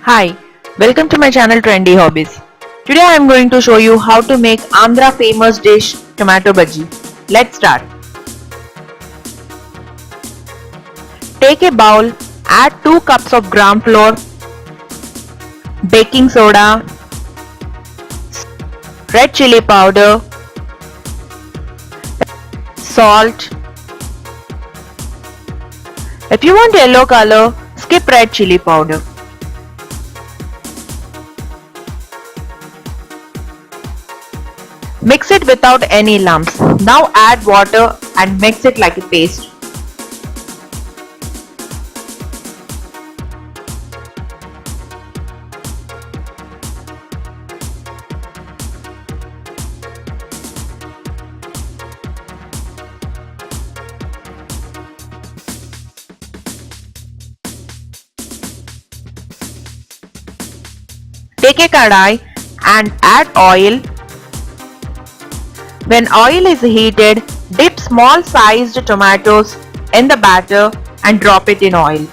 Hi, welcome to my channel Trendy Hobbies. Today I am going to show you how to make Andhra famous dish tomato bajji. Let's start. Take a bowl, add 2 cups of gram flour, baking soda, red chili powder, salt. If you want yellow color, skip red chili powder. Mix it without any lumps. Now add water and mix it like a paste. Take a kadai and add oil. When oil is heated, dip small sized tomatoes in the batter and drop it in oil.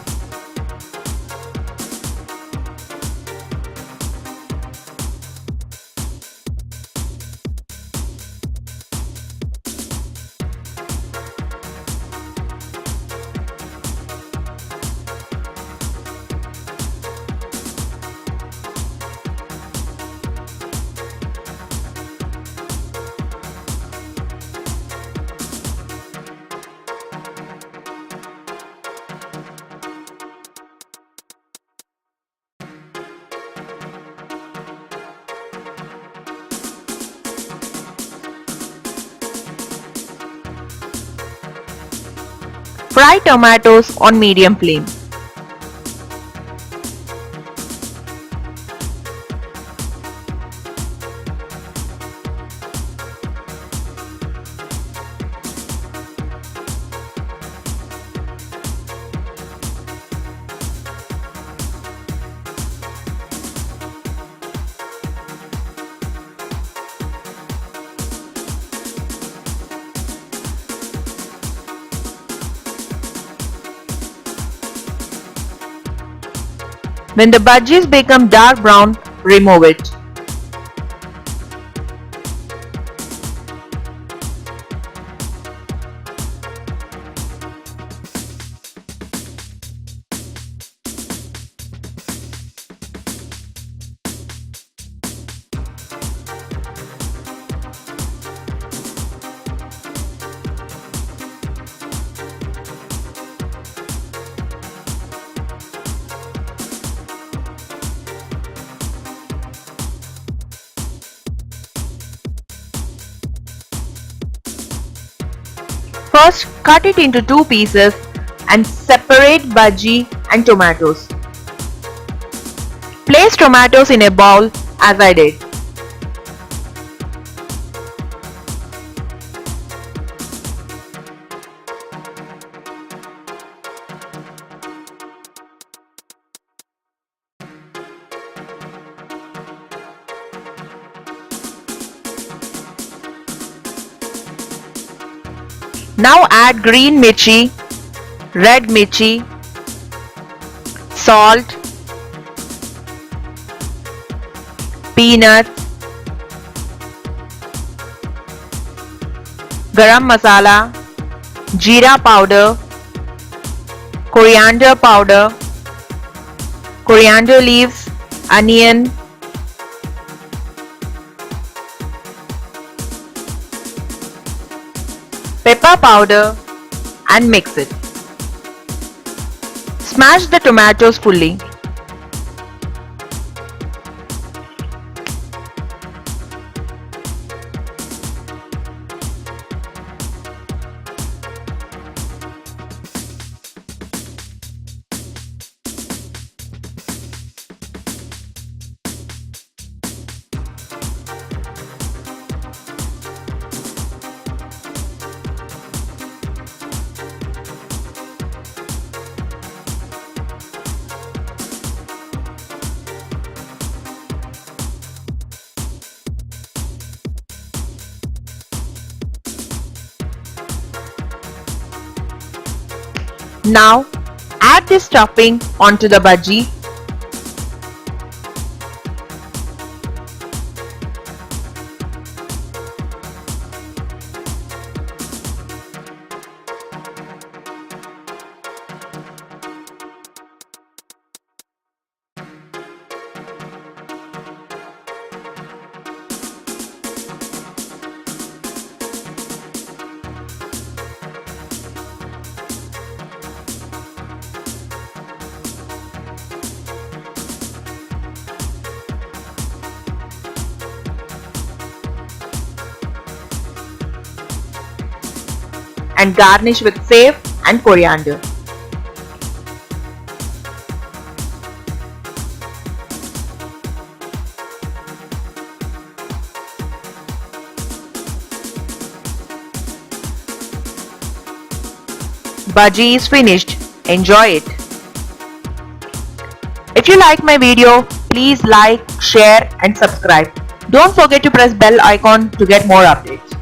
Fry tomatoes on medium flame. When the bajis become dark brown, remove it. First, cut it into 2 pieces and separate bhaji and tomatoes. Place tomatoes in a bowl as I did. Now add green mirchi, red mirchi, salt, peanuts, garam masala, jeera powder, coriander powder, coriander leaves, onion, pepper powder and mix it. Smash the tomatoes fully. Now add this stuffing onto the bhaji. and garnish with save and coriander. Bhaji is finished. Enjoy it. If you like my video, please like, share and subscribe. Don't forget to press bell icon to get more updates.